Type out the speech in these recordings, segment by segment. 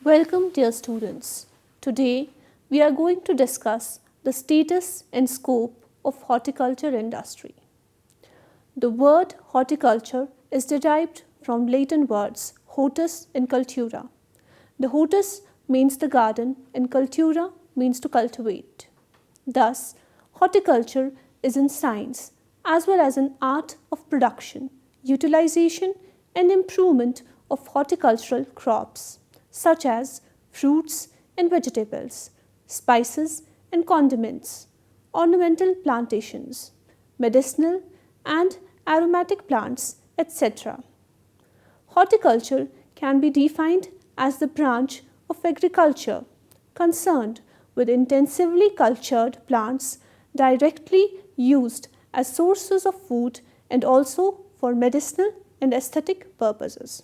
Welcome dear students. Today we are going to discuss the status and scope of horticulture industry. The word horticulture is derived from Latin words hortus and cultura. The hortus means the garden and cultura means to cultivate. Thus, horticulture is in science as well as an art of production, utilization and improvement of horticultural crops such as fruits and vegetables, spices and condiments, ornamental plantations, medicinal and aromatic plants, etc. Horticulture can be defined as the branch of agriculture concerned with intensively cultured plants directly used as sources of food and also for medicinal and aesthetic purposes.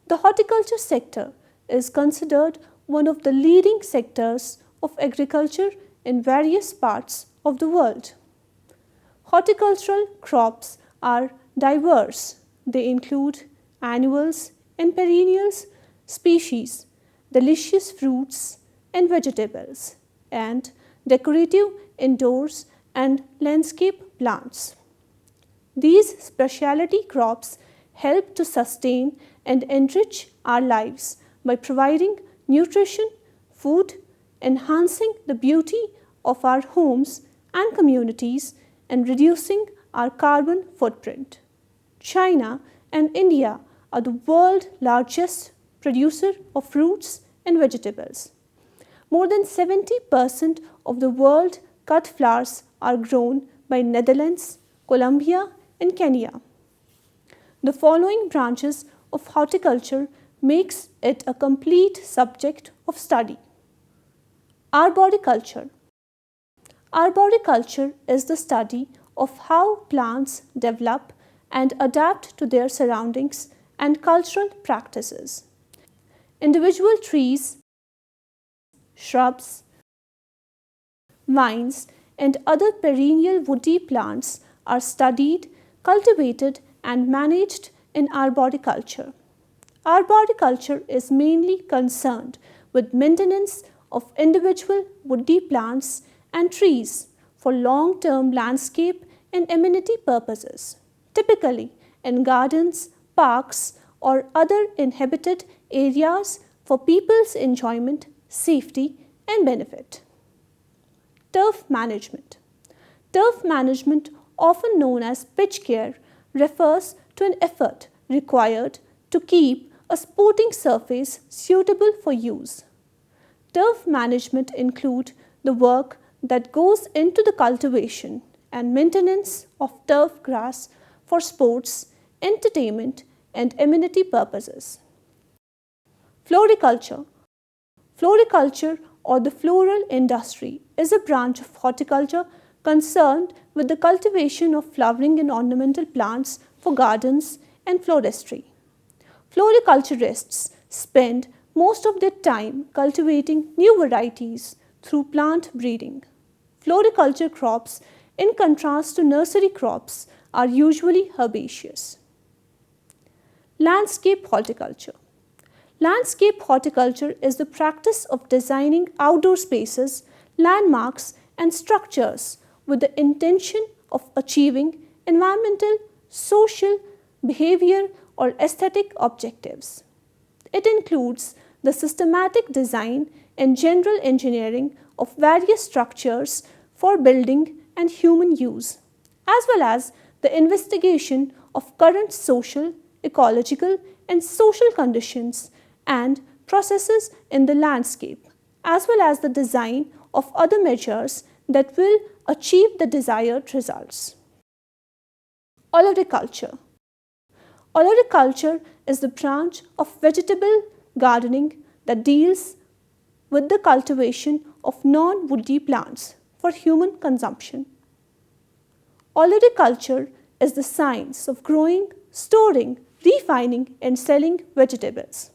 The horticulture sector is considered one of the leading sectors of agriculture in various parts of the world. Horticultural crops are diverse. They include annuals and perennials species, delicious fruits and vegetables, and decorative indoors and landscape plants. These specialty crops help to sustain and enrich our lives by providing nutrition, food, enhancing the beauty of our homes and communities, and reducing our carbon footprint. China and India are the world's largest producer of fruits and vegetables. More than 70% of the world cut flowers are grown by Netherlands, Colombia, and Kenya. The following branches of horticulture makes it a complete subject of study. Arboriculture. Arboriculture is the study of how plants develop and adapt to their surroundings and cultural practices. Individual trees, shrubs, vines, and other perennial woody plants are studied, cultivated, and managed in arboriculture. Arboriculture is mainly concerned with maintenance of individual woody plants and trees for long-term landscape and amenity purposes, typically in gardens, parks, or other inhabited areas for people's enjoyment, safety, and benefit. Turf management. Turf management, often known as pitch care, refers to an effort required to keep a sporting surface suitable for use. Turf management includes the work that goes into the cultivation and maintenance of turf grass for sports, entertainment, and amenity purposes. Floriculture. Floriculture or the floral industry is a branch of horticulture concerned with the cultivation of flowering and ornamental plants for gardens and floristry. Floriculturists spend most of their time cultivating new varieties through plant breeding. Floriculture crops, in contrast to nursery crops, are usually herbaceous. Landscape horticulture. Landscape horticulture is the practice of designing outdoor spaces, landmarks, and structures with the intention of achieving environmental, social, behavior, or aesthetic objectives. It includes the systematic design and general engineering of various structures for building and human use, as well as the investigation of current social, ecological, and social conditions and processes in the landscape, as well as the design of other measures that will achieve the desired results. Olericulture. Olericulture is the branch of vegetable gardening that deals with the cultivation of non-woody plants for human consumption. Olericulture is the science of growing, storing, refining, and selling vegetables.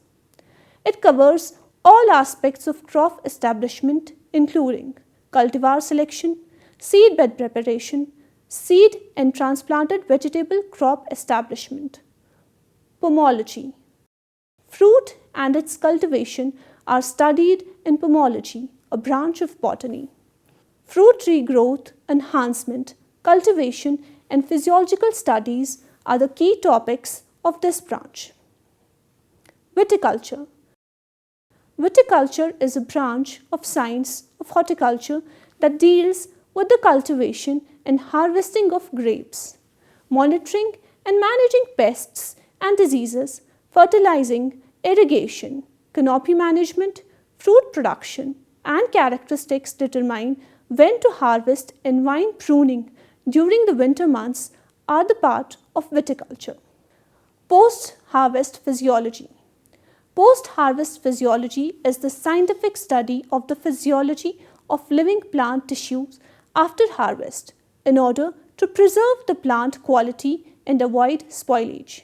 It covers all aspects of crop establishment, including cultivar selection, seed bed preparation, seed and transplanted vegetable crop establishment, pomology, Fruit and its cultivation are studied in pomology, a branch of botany. Fruit tree growth, enhancement, cultivation, and physiological studies are the key topics of this branch. Viticulture. Viticulture is a branch of science of horticulture that deals with the cultivation and harvesting of grapes, monitoring and managing pests and diseases, fertilizing, irrigation, canopy management, fruit production, and characteristics determine when to harvest and vine pruning during the winter months are the part of viticulture. Post-harvest physiology. Post-harvest physiology is the scientific study of the physiology of living plant tissues after harvest in order to preserve the plant quality and avoid spoilage.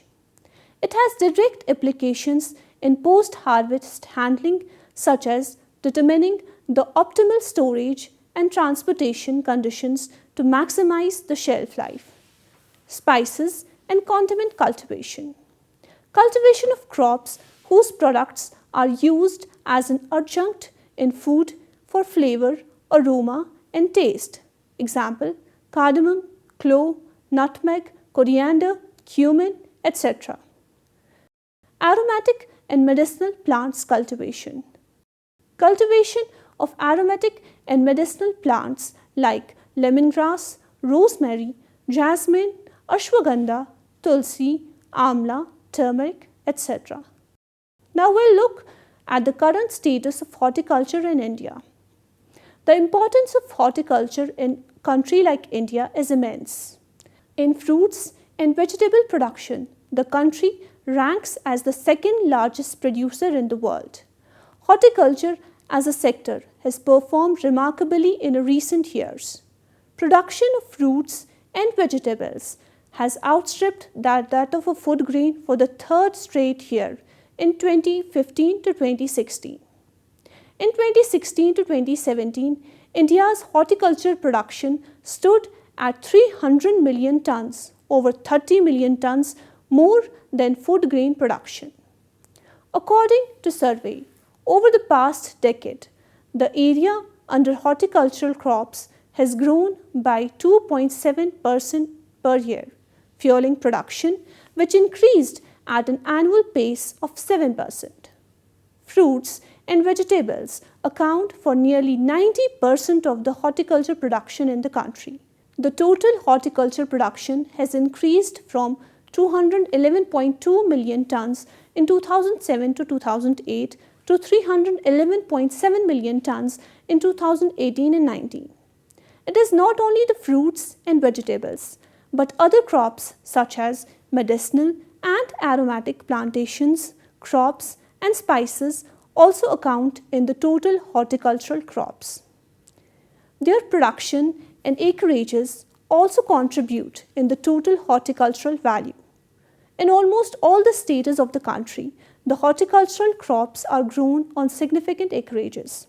It has direct applications in post-harvest handling such as determining the optimal storage and transportation conditions to maximize the shelf life. Spices and condiment cultivation. Cultivation of crops whose products are used as an adjunct in food for flavor, aroma, and taste. Example, cardamom, clove, nutmeg, coriander, cumin, etc. Aromatic and medicinal plants cultivation. Cultivation of aromatic and medicinal plants like lemongrass, rosemary, jasmine, ashwagandha, tulsi, amla, turmeric, etc. Now we'll look at the current status of horticulture in India. The importance of horticulture in a country like India is immense. In fruits and vegetable production, the country ranks as the second largest producer in the world. Horticulture as a sector has performed remarkably in recent years. Production of fruits and vegetables has outstripped that of a food grain for the third straight year in 2015 to 2016. In 2016 to 2017, India's horticulture production stood at 300 million tons, over 30 million tons more than food grain production. According to survey, over the past decade, the area under horticultural crops has grown by 2.7% per year, fueling production which increased at an annual pace of 7%. Fruits and vegetables account for nearly 90% of the horticulture production in the country. The total horticulture production has increased from 211.2 million tons in 2007 to 2008 to 311.7 million tons in 2018 and 19. It is not only the fruits and vegetables, but other crops such as medicinal and aromatic plantations, crops and spices also account in the total horticultural crops. Their production and acreages also contribute in the total horticultural value. In almost all the states of the country, the horticultural crops are grown on significant acreages.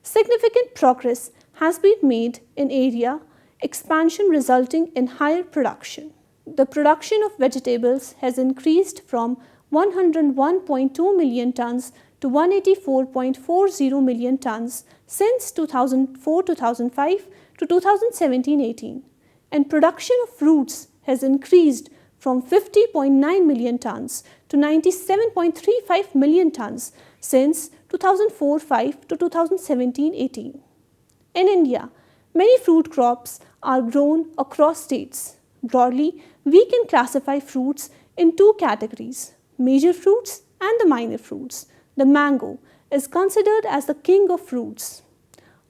Significant progress has been made in area expansion resulting in higher production. The production of vegetables has increased from 101.2 million tons to 184.40 million tons since 2004-2005 to 2017-18, and production of fruits has increased from 50.9 million tons to 97.35 million tons since 2004-05 to 2017-18. In India, many fruit crops are grown across states. Broadly, we can classify fruits in two categories, major fruits and the minor fruits. The mango is considered as the king of fruits.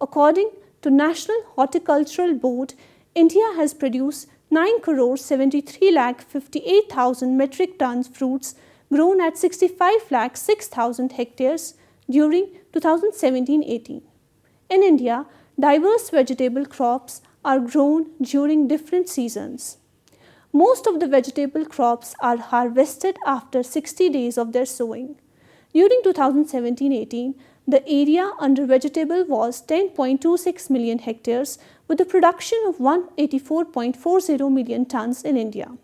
According to National Horticultural Board, India has produced 9,73,58,000 metric tons fruits grown at 65,06,000 hectares during 2017-18. In India, diverse vegetable crops are grown during different seasons. Most of the vegetable crops are harvested after 60 days of their sowing. During 2017-18, the area under vegetable was 10.26 million hectares with a production of 184.40 million tons in India.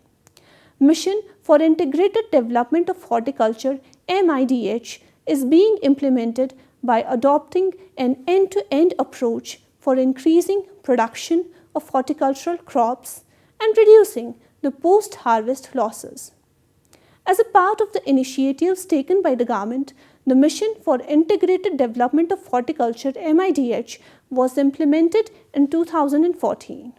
Mission for Integrated Development of Horticulture (MIDH) is being implemented by adopting an end-to-end approach for increasing production of horticultural crops and reducing the post-harvest losses. As a part of the initiatives taken by the government, the Mission for Integrated Development of Horticulture (MIDH) was implemented in 2014.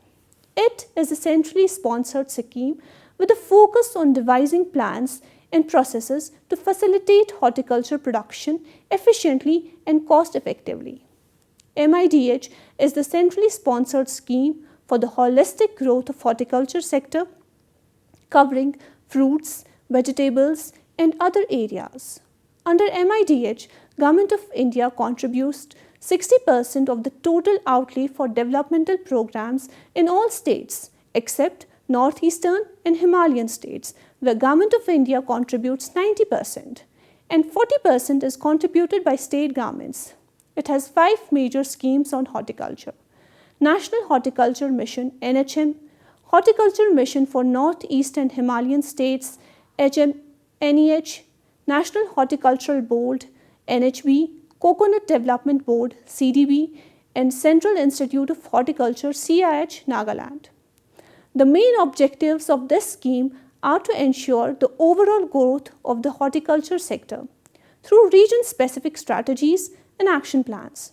It is a centrally sponsored scheme with a focus on devising plans and processes to facilitate horticulture production efficiently and cost effectively. MIDH is the centrally sponsored scheme for the holistic growth of horticulture sector, covering fruits, vegetables and other areas. Under MIDH, Government of India contributes 60% of the total outlay for developmental programs in all states except northeastern and Himalayan states, where Government of India contributes 90% and 40% is contributed by state governments. It has 5 major schemes on horticulture: National Horticulture Mission (NHM), Horticulture Mission for Northeast and Himalayan States (NEH), National Horticultural Board (NHB), Coconut Development Board (CDB), and Central Institute of Horticulture (CIH) Nagaland. The main objectives of this scheme are to ensure the overall growth of the horticulture sector through region-specific strategies and action plans.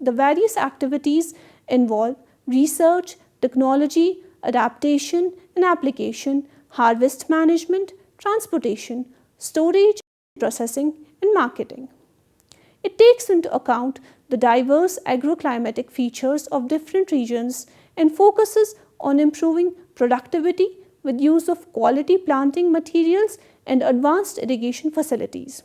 The various activities involve research, technology, adaptation and application, harvest management, transportation, storage, processing, and marketing. It takes into account the diverse agroclimatic features of different regions and focuses on improving productivity with use of quality planting materials and advanced irrigation facilities.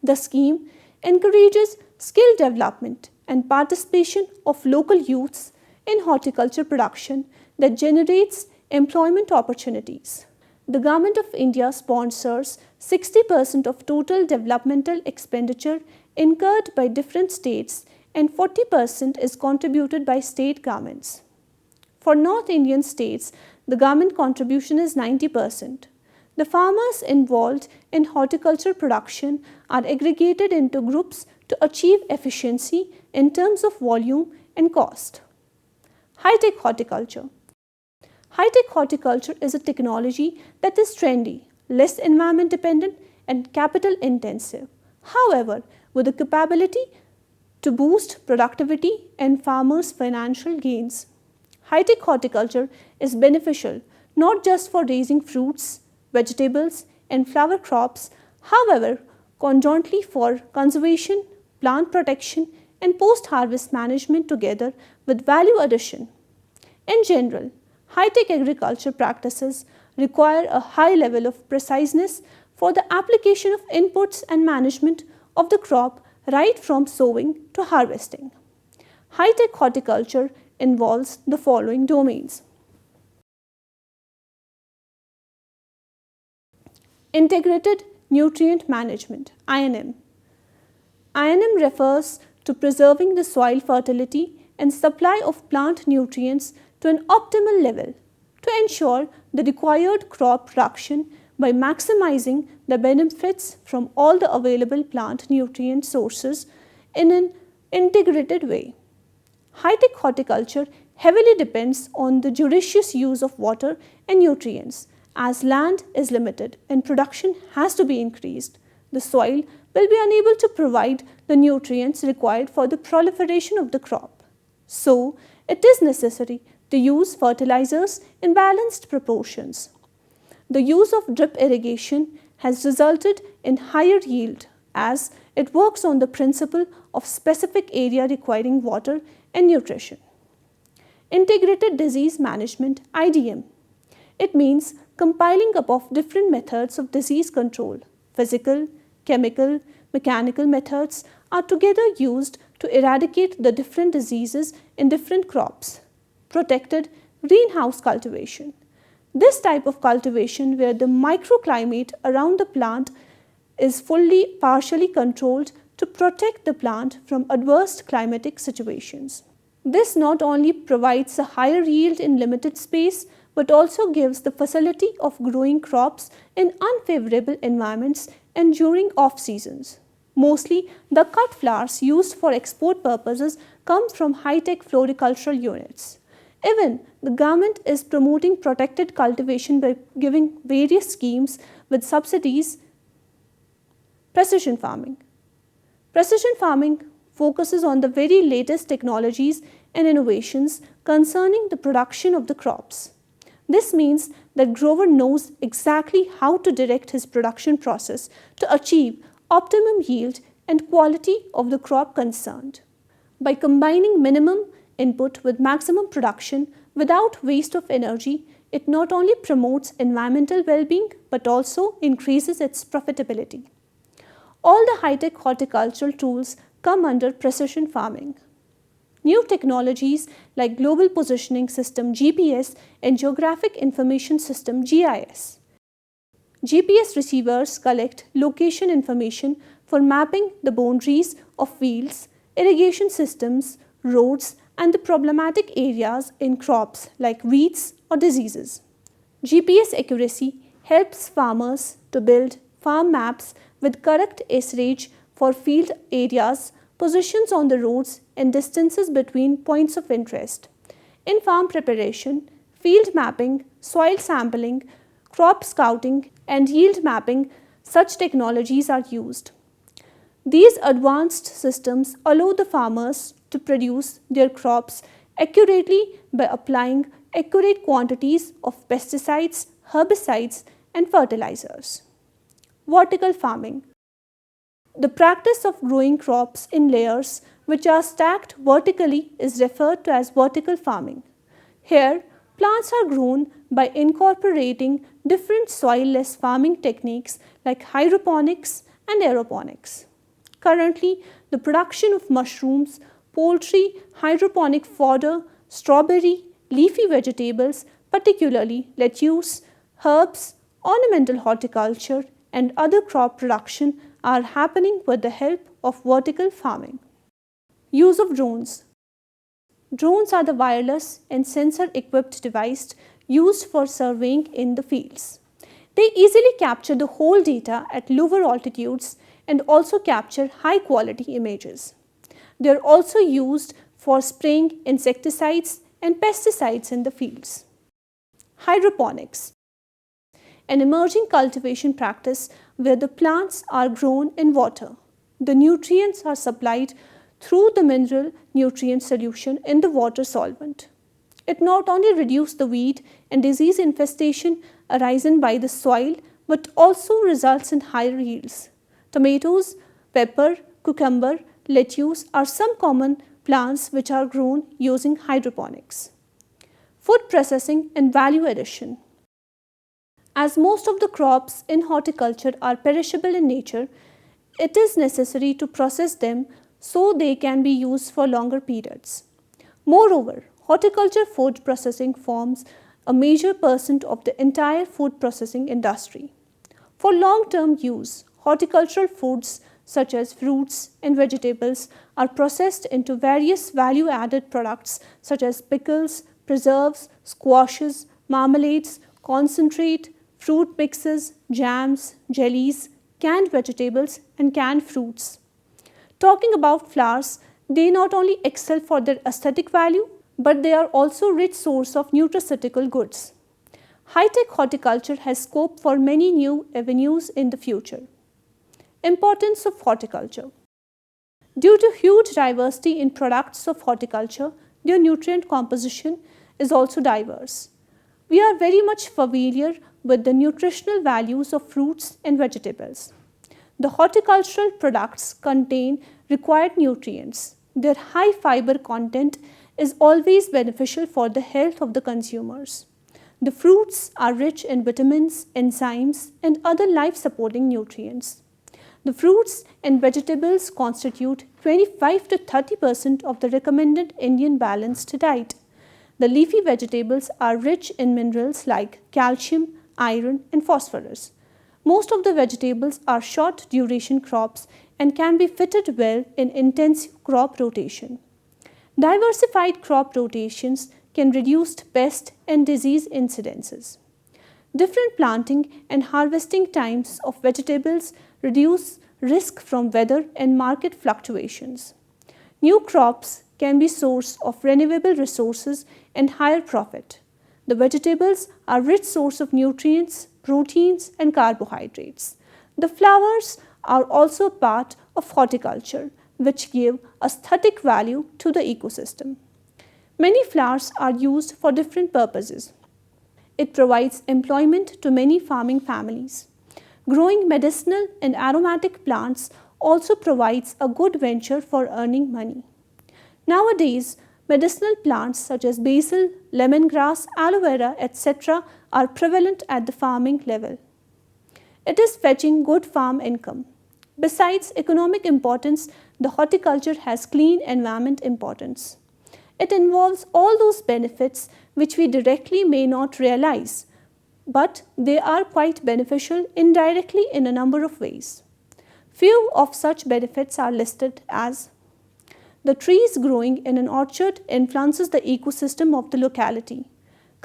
The scheme encourages skill development and participation of local youths in horticulture production that generates employment opportunities. The Government of India sponsors 60% of total developmental expenditure incurred by different states and 40% is contributed by state governments. For North Indian states, the government contribution is 90%. The farmers involved in horticulture production are aggregated into groups to achieve efficiency in terms of volume and cost. High-tech horticulture. High-tech horticulture is a technology that is trendy, less environment dependent and capital intensive. However, with the capability to boost productivity and farmers' financial gains. High-tech horticulture is beneficial not just for raising fruits, vegetables and flower crops, however, conjointly for conservation, plant protection and post-harvest management together with value addition. In general, high-tech agriculture practices require a high level of preciseness for the application of inputs and management of the crop right from sowing to harvesting. High-tech horticulture involves the following domains: Integrated Nutrient Management (INM). INM refers to preserving the soil fertility and supply of plant nutrients to an optimal level to ensure the required crop production by maximizing the benefits from all the available plant nutrient sources in an integrated way. High-tech horticulture heavily depends on the judicious use of water and nutrients. As land is limited and production has to be increased, the soil will be unable to provide the nutrients required for the proliferation of the crop. So, it is necessary to use fertilizers in balanced proportions. The use of drip irrigation has resulted in higher yield as it works on the principle of specific area requiring water and nutrition. Integrated Disease Management (IDM). It means compiling up of different methods of disease control. Physical, chemical, mechanical methods are together used to eradicate the different diseases in different crops. Protected greenhouse cultivation. This type of cultivation, where the microclimate around the plant is partially controlled to protect the plant from adverse climatic situations. This not only provides a higher yield in limited space but also gives the facility of growing crops in unfavorable environments and during off seasons. Mostly, the cut flowers used for export purposes come from high-tech floricultural units. Even the government is promoting protected cultivation by giving various schemes with subsidies. Precision farming. Precision farming focuses on the very latest technologies and innovations concerning the production of the crops. This means that grower knows exactly how to direct his production process to achieve optimum yield and quality of the crop concerned. By combining minimum input with maximum production without waste of energy, it not only promotes environmental well-being but also increases its profitability. All the high-tech horticultural tools come under precision farming. New technologies like Global Positioning System (GPS) and Geographic Information System (GIS). GPS receivers collect location information for mapping the boundaries of fields, irrigation systems, roads, and the problematic areas in crops like weeds or diseases. GPS accuracy helps farmers to build farm maps with correct acreage for field areas, positions on the roads, and distances between points of interest. In farm preparation, field mapping, soil sampling, crop scouting, and yield mapping, such technologies are used. These advanced systems allow the farmers to produce their crops accurately by applying accurate quantities of pesticides, herbicides, and fertilizers. Vertical farming. The practice of growing crops in layers which are stacked vertically is referred to as vertical farming. Here, plants are grown by incorporating different soil-less farming techniques like hydroponics and aeroponics. Currently, the production of mushrooms, poultry, hydroponic fodder, strawberry, leafy vegetables, particularly lettuce, herbs, ornamental horticulture, and other crop production are happening with the help of vertical farming. Use of drones. Drones are the wireless and sensor-equipped devices used for surveying in the fields. They easily capture the whole data at lower altitudes and also capture high-quality images. They are also used for spraying insecticides and pesticides in the fields. Hydroponics, an emerging cultivation practice where the plants are grown in water. The nutrients are supplied through the mineral nutrient solution in the water solvent. It not only reduces the weed and disease infestation arisen by the soil but also results in higher yields. Tomatoes, pepper, cucumber, lettuce are some common plants which are grown using hydroponics. Food processing and value addition. As most of the crops in horticulture are perishable in nature, it is necessary to process them so they can be used for longer periods. Moreover, horticulture food processing forms a major percent of the entire food processing industry. For long-term use, horticultural foods such as fruits and vegetables are processed into various value-added products such as pickles, preserves, squashes, marmalades, concentrate, fruit mixes, jams, jellies, canned vegetables, and canned fruits. Talking about flowers, they not only excel for their aesthetic value, but they are also a rich source of nutraceutical goods. High-tech horticulture has scope for many new avenues in the future. Importance of horticulture. Due to huge diversity in products of horticulture, their nutrient composition is also diverse. We are very much familiar with the nutritional values of fruits and vegetables. The horticultural products contain required nutrients. Their high fiber content is always beneficial for the health of the consumers. The fruits are rich in vitamins, enzymes, and other life-supporting nutrients. The fruits and vegetables constitute 25 to 30% of the recommended Indian balanced diet. The leafy vegetables are rich in minerals like calcium, iron, and phosphorus. Most of the vegetables are short duration crops and can be fitted well in intensive crop rotation. Diversified crop rotations can reduce pest and disease incidences. Different planting and harvesting times of vegetables reduce risk from weather and market fluctuations. New crops can be source of renewable resources and higher profit. The vegetables are rich source of nutrients, proteins and carbohydrates. The flowers are also part of horticulture, which give aesthetic value to the ecosystem. Many flowers are used for different purposes. It provides employment to many farming families. Growing medicinal and aromatic plants also provides a good venture for earning money. Nowadays, medicinal plants such as basil, lemongrass, aloe vera, etc. are prevalent at the farming level. It is fetching good farm income. Besides economic importance, the horticulture has clean environment importance. It involves all those benefits which we directly may not realize, but they are quite beneficial indirectly in a number of ways. Few of such benefits are listed as: the trees growing in an orchard influences the ecosystem of the locality.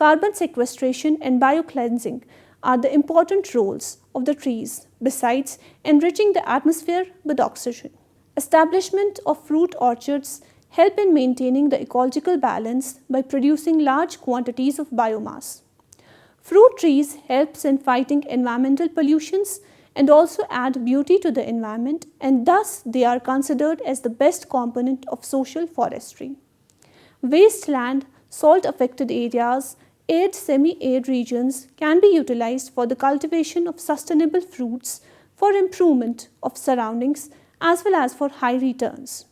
Carbon sequestration and biocleansing are the important roles of the trees, besides enriching the atmosphere with oxygen. Establishment of fruit orchards help in maintaining the ecological balance by producing large quantities of biomass. Fruit trees helps in fighting environmental pollutions and also add beauty to the environment, and thus they are considered as the best component of social forestry. Wasteland, salt affected areas, arid semi-arid regions can be utilized for the cultivation of sustainable fruits for improvement of surroundings as well as for high returns.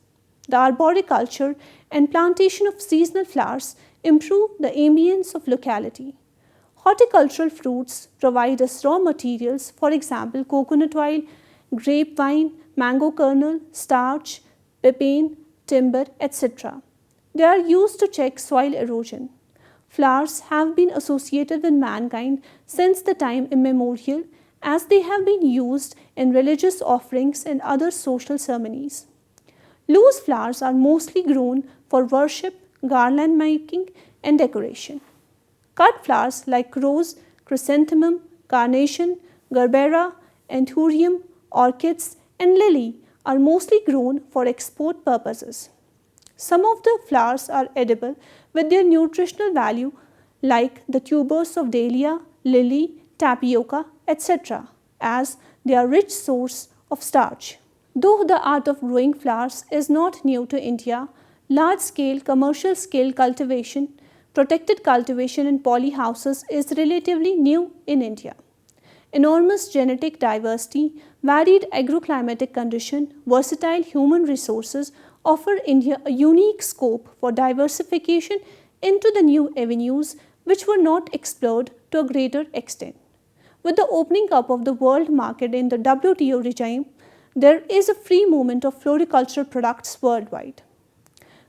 The arboriculture and plantation of seasonal flowers improve the ambience of locality. Horticultural fruits provide us raw materials, for example, coconut oil, grapevine, mango kernel, starch, pepine, timber, etc. They are used to check soil erosion. Flowers have been associated with mankind since the time immemorial, as they have been used in religious offerings and other social ceremonies. Loose flowers are mostly grown for worship, garland making and decoration. Cut flowers like rose, chrysanthemum, carnation, gerbera, anthurium, orchids and lily are mostly grown for export purposes. Some of the flowers are edible with their nutritional value, like the tubers of dahlia, lily, tapioca, etc., as they are rich source of starch. Though the art of growing flowers is not new to India, large-scale commercial-scale cultivation, protected cultivation in polyhouses is relatively new in India. Enormous genetic diversity, varied agroclimatic condition, versatile human resources offer India a unique scope for diversification into the new avenues which were not explored to a greater extent. With the opening up of the world market in the WTO regime, there is a free movement of floricultural products worldwide.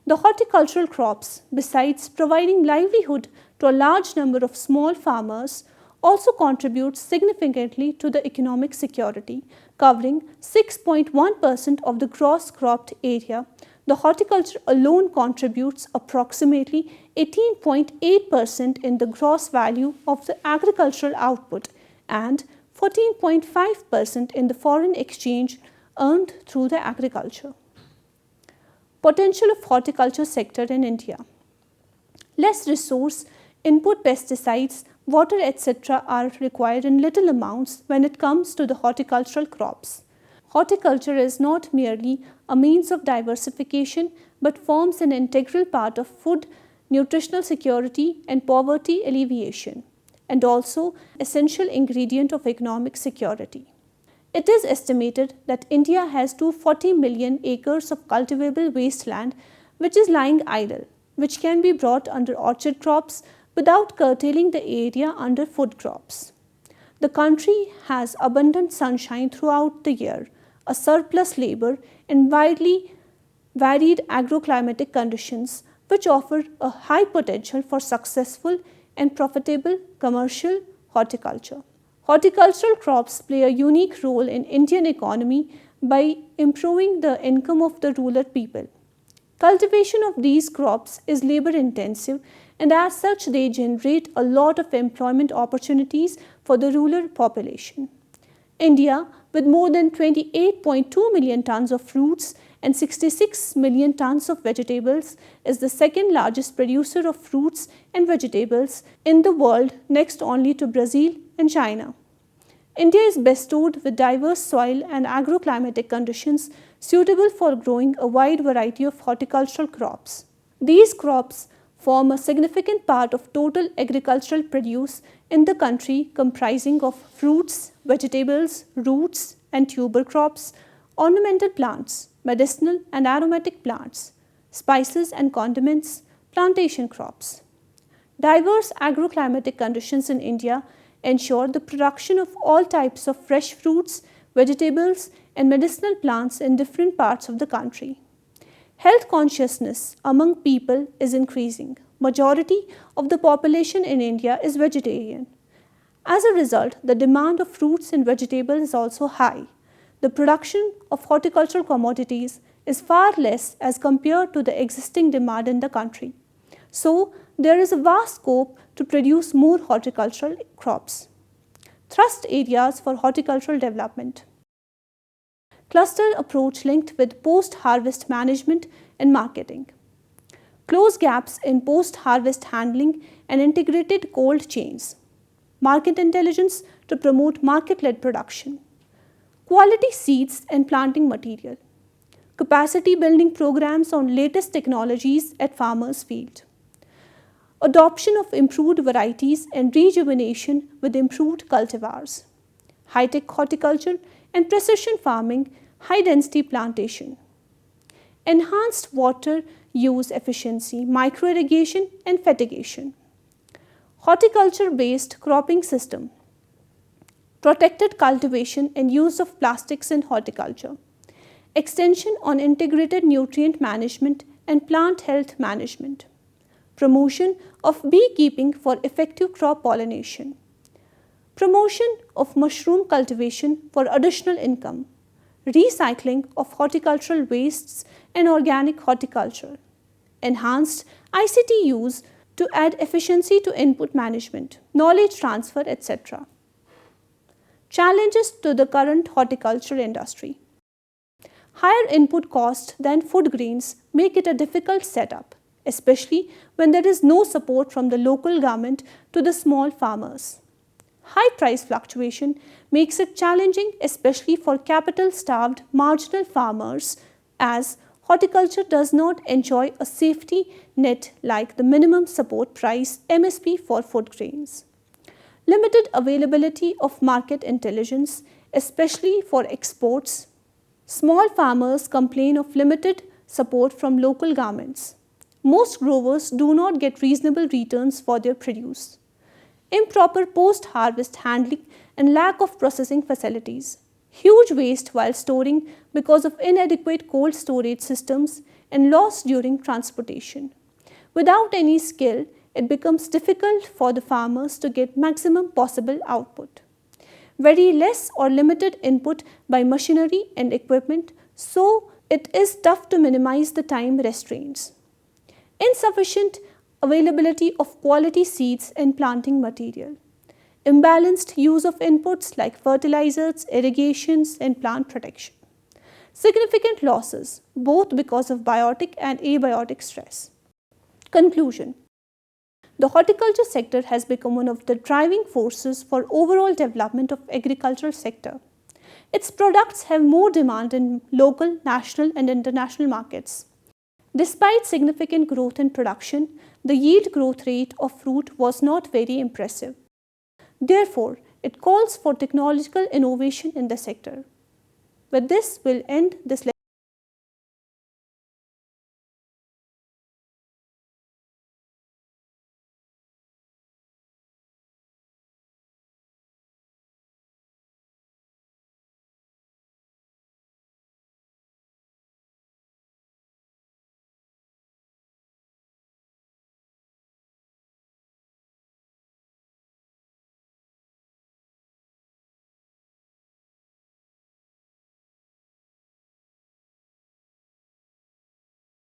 The horticultural crops, besides providing livelihood to a large number of small farmers, also contribute significantly to the economic security, covering 6.1% of the gross cropped area. The horticulture alone contributes approximately 18.8% in the gross value of the agricultural output and 14.5% in the foreign exchange earned through the agriculture. Potential of horticulture sector in India. Less resource, input pesticides, water etc. are required in little amounts when it comes to the horticultural crops. Horticulture is not merely a means of diversification but forms an integral part of food, nutritional security and poverty alleviation, and also essential ingredient of economic security. It is estimated that India has 240 million acres of cultivable wasteland which is lying idle, which can be brought under orchard crops without curtailing the area under food crops. The country has abundant sunshine throughout the year, a surplus labor and widely varied agroclimatic conditions which offer a high potential for successful and profitable commercial horticulture. Horticultural crops play a unique role in Indian economy by improving the income of the rural people. Cultivation of these crops is labor intensive, and as such they generate a lot of employment opportunities for the rural population. India, with more than 28.2 million tons of fruits and 66 million tons of vegetables, is the second largest producer of fruits and vegetables in the world, next only to Brazil and China. India is bestowed with diverse soil and agroclimatic conditions suitable for growing a wide variety of horticultural crops. These crops form a significant part of total agricultural produce in the country, comprising of fruits, vegetables, roots and tuber crops, ornamental plants, medicinal and aromatic plants, spices and condiments, plantation crops. Diverse agroclimatic conditions in India ensure the production of all types of fresh fruits, vegetables and medicinal plants in different parts of the country. Health consciousness among people is increasing. Majority of the population in India is vegetarian. As a result, the demand of fruits and vegetables is also high. The production of horticultural commodities is far less as compared to the existing demand in the country. So, there is a vast scope to produce more horticultural crops. Thrust areas for horticultural development. Cluster approach linked with post-harvest management and marketing. Close gaps in post-harvest handling and integrated cold chains. Market intelligence to promote market-led production. Quality seeds and planting material. Capacity building programs on latest technologies at farmers' field. Adoption of improved varieties and rejuvenation with improved cultivars. High-tech horticulture and precision farming, high-density plantation. Enhanced water use efficiency, micro-irrigation and fertigation. Horticulture-based cropping system. Protected cultivation and use of plastics in horticulture. Extension on integrated nutrient management and plant health management. Promotion of beekeeping for effective crop pollination. Promotion of mushroom cultivation for additional income. Recycling of horticultural wastes and organic horticulture. Enhanced ICT use to add efficiency to input management, knowledge transfer, etc. Challenges to the current horticulture industry. Higher input costs than food grains make it a difficult setup, especially when there is no support from the local government to the small farmers. High price fluctuation makes it challenging, especially for capital-starved marginal farmers, as horticulture does not enjoy a safety net like the minimum support price MSP for food grains. Limited availability of market intelligence, especially for exports. Small farmers complain of limited support from local governments. Most growers do not get reasonable returns for their produce. Improper post-harvest handling and lack of processing facilities. Huge waste while storing because of inadequate cold storage systems and loss during transportation. Without any skill, it becomes difficult for the farmers to get maximum possible output. Very less or limited input by machinery and equipment, so it is tough to minimize the time restraints. Insufficient availability of quality seeds and planting material. Imbalanced use of inputs like fertilizers, irrigations and plant protection. Significant losses, both because of biotic and abiotic stress. Conclusion. The horticulture sector has become one of the driving forces for overall development of agricultural sector. Its products have more demand in local, national and international markets. Despite significant growth in production, the yield growth rate of fruit was not very impressive. Therefore, it calls for technological innovation in the sector. With this, we'll end this lecture.